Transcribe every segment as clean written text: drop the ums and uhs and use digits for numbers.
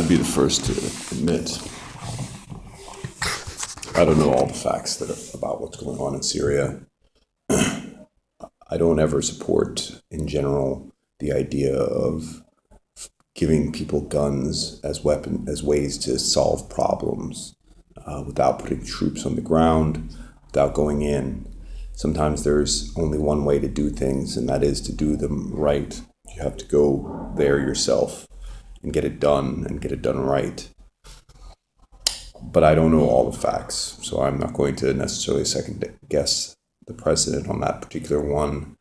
I'd be the first to admit I don't know all the facts that are about what's going on in Syria. I don't ever support, in general, the idea of giving people guns as ways to solve problems without putting troops on the ground, without going in. Sometimes there's only one way to do things, and that is to do them right. You have to go there yourself and get it done right. But I don't know all the facts, so I'm not going to necessarily second guess the president on that particular one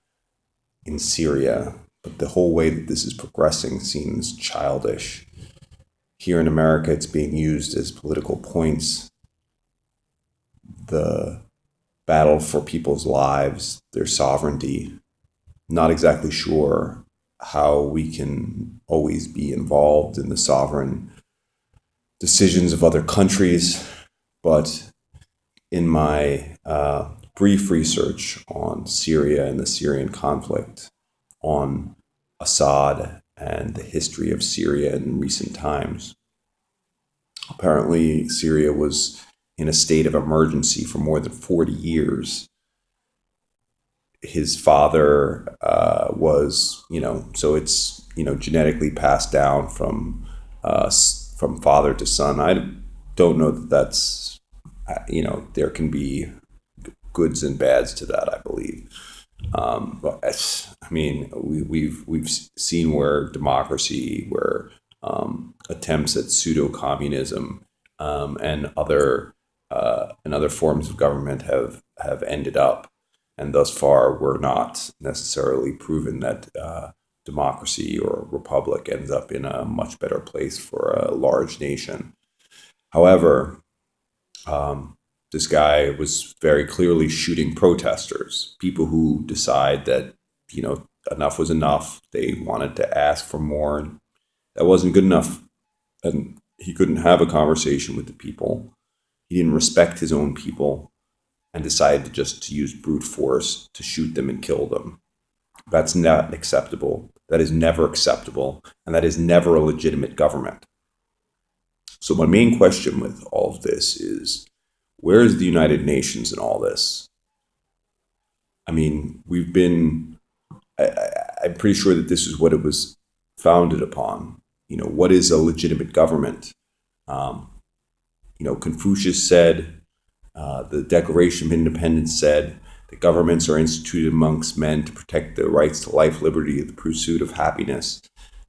in Syria. But the whole way that this is progressing seems childish. Here in America, it's being used as political points. The battle for people's lives, their sovereignty. Not exactly sure how we can always be involved in the sovereign decisions of other countries, but in my brief research on Syria and the Syrian conflict, on Assad and the history of Syria in recent times, apparently Syria was in a state of emergency for more than 40 years. His father was, so it's, genetically passed down from father to son. I don't know that that's, there can be goods and bads to that, I believe. But we've seen where democracy, where attempts at pseudo-communism and other forms of government have ended up, and thus far we're not necessarily proven that democracy or republic ends up in a much better place for a large nation. However, this guy was very clearly shooting protesters, people who decide that, enough was enough. They wanted to ask for more. And that wasn't good enough. And he couldn't have a conversation with the people. He didn't respect his own people and decided to use brute force to shoot them and kill them. That's not acceptable. That is never acceptable. And that is never a legitimate government. So my main question with all of this is, where is the United Nations in all this? I mean, I'm pretty sure that this is what it was founded upon. What is a legitimate government? Confucius said, the Declaration of Independence said, that governments are instituted amongst men to protect the rights to life, liberty, the pursuit of happiness,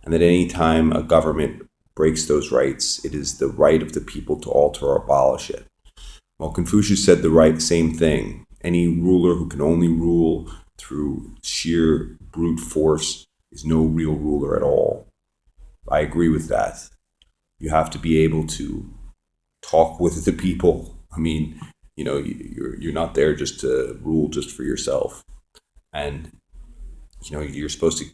and that any time a government breaks those rights, it is the right of the people to alter or abolish it. Well, Confucius said the same thing. Any ruler who can only rule through sheer brute force is no real ruler at all. I agree with that. You have to be able to talk with the people. I mean, you're not there just to rule just for yourself. And, you're supposed to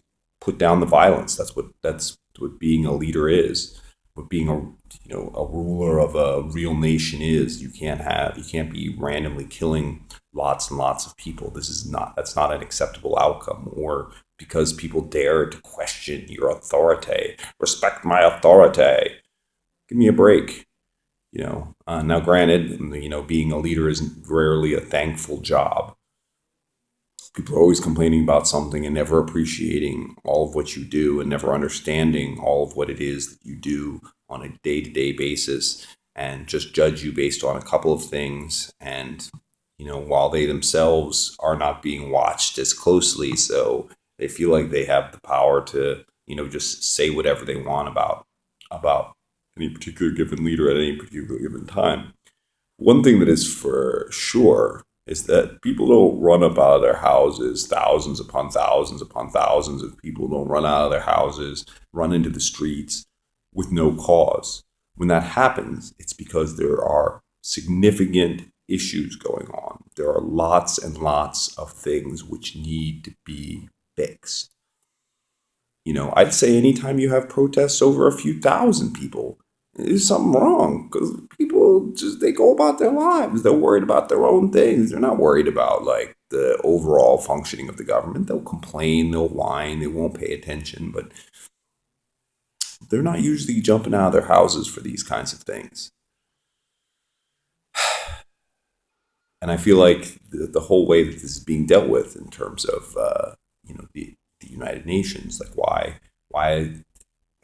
put down the violence. That's what being a leader is. What being a ruler of a real nation is. You can't be randomly killing lots and lots of people. That's not an acceptable outcome. Or because people dare to question your authority. Respect my authority. Give me a break. Now granted, being a leader is rarely a thankful job. People are always complaining about something and never appreciating all of what you do and never understanding all of what it is that you do on a day-to-day basis, and just judge you based on a couple of things. And, while they themselves are not being watched as closely, so they feel like they have the power to, just say whatever they want about any particular given leader at any particular given time. One thing that is for sure is that people don't run up out of their houses. Thousands upon thousands upon thousands of people don't run out of their houses, run into the streets with no cause. When that happens, it's because there are significant issues going on. There are lots and lots of things which need to be fixed. I'd say anytime you have protests over a few thousand people, there's something wrong, because people they go about their lives. They're worried about their own things. They're not worried about the overall functioning of the government. They'll complain, they'll whine, they won't pay attention. they're not usually jumping out of their houses for these kinds of things. And I feel like the whole way that this is being dealt with in terms of the United Nations, like why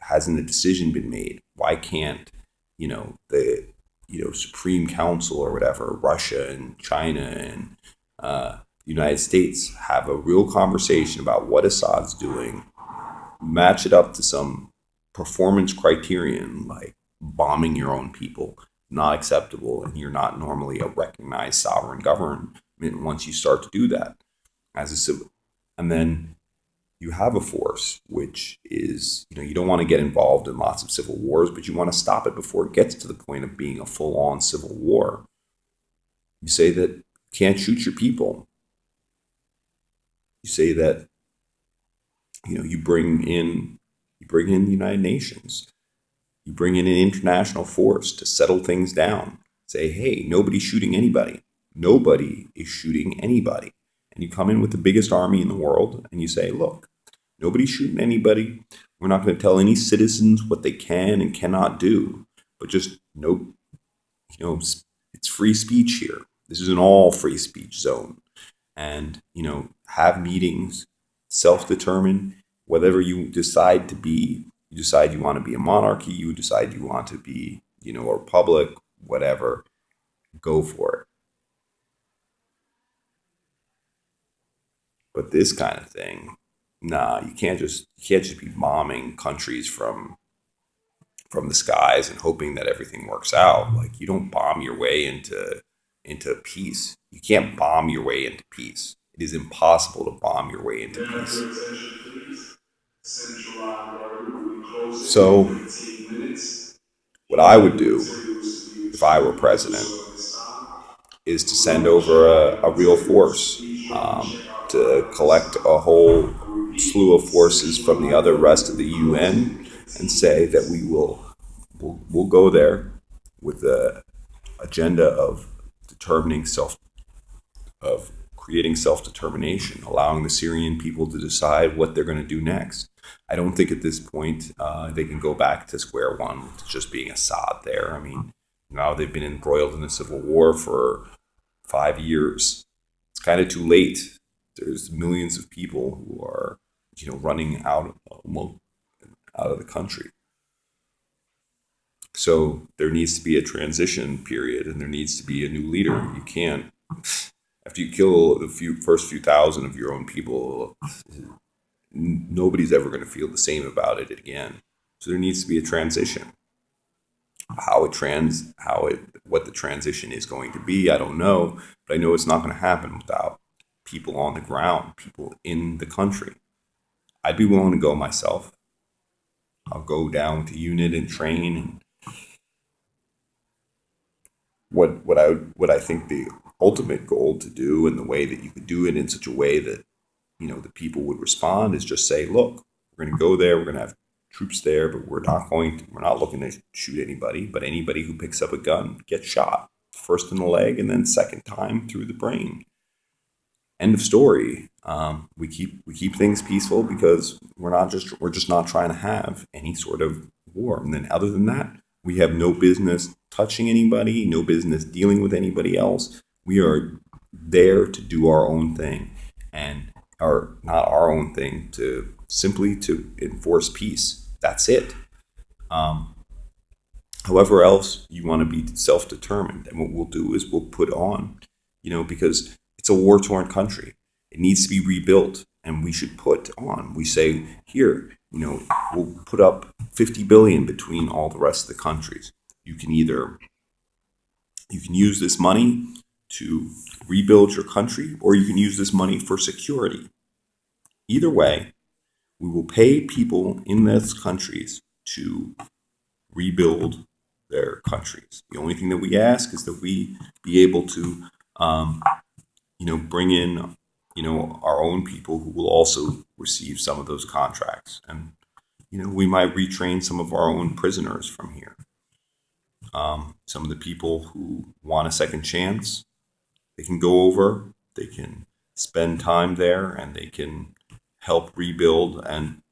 hasn't a decision been made? Why can't the Supreme Council or whatever, Russia and China and the United States have a real conversation about what Assad's doing, match it up to some performance criterion like bombing your own people, not acceptable, and you're not normally a recognized sovereign government once you start to do that as a civil. And then you have a force which is, you don't want to get involved in lots of civil wars, but you want to stop it before it gets to the point of being a full-on civil war. You say that you can't shoot your people. You say that you bring in the United Nations. You bring in an international force to settle things down. Say, hey, nobody's shooting anybody. Nobody is shooting anybody. And you come in with the biggest army in the world and you say, look, nobody's shooting anybody. We're not going to tell any citizens what they can and cannot do. But just it's free speech here. This is an all free speech zone. And, have meetings, self-determine whatever you decide to be. You decide you want to be a monarchy, you decide you want to be, a republic, whatever, go for it. But this kind of thing, nah, you can't just be bombing countries from the skies and hoping that everything works out. Like, you don't bomb your way into peace. You can't bomb your way into peace. It is impossible to bomb your way into peace. So, what I would do if I were president is to send over a real force, to collect a whole slew of forces from the other rest of the UN and say that we'll go there with the agenda of creating self-determination, allowing the Syrian people to decide what they're going to do next. I don't think at this point they can go back to square one to just being Assad there. I mean, now they've been embroiled in a civil war for 5 years. It's kind of too late. There's millions of people who are, running out of the country. So there needs to be a transition period, and there needs to be a new leader. You can't, after you kill the first few thousand of your own people, nobody's ever going to feel the same about it again. So there needs to be a transition. What the transition is going to be, I don't know, but I know it's not going to happen without people on the ground, people in the country. I'd be willing to go myself. I'll go down to unit and train. And what I think the ultimate goal to do, and the way that you could do it in such a way that the people would respond, is just say, look, we're going to go there. We're going to have troops there, but we're not looking to shoot anybody. But anybody who picks up a gun gets shot, first in the leg and then second time through the brain. End of story. We keep things peaceful because we're just not trying to have any sort of war. And then other than that, we have no business touching anybody, no business dealing with anybody else. We are there to do our own thing, and or not our own thing, to simply to enforce peace. That's it. However else you want to be self-determined, and what we'll do is we'll put on, because it's a war-torn country. It needs to be rebuilt, and we should put on. We say, here, we'll put up 50 billion between all the rest of the countries. You can use this money to rebuild your country, or you can use this money for security. Either way, we will pay people in those countries to rebuild their countries. The only thing that we ask is that we be able to, bring in, our own people who will also receive some of those contracts. And, we might retrain some of our own prisoners from here. Some of the people who want a second chance, they can go over, they can spend time there, and they can help rebuild and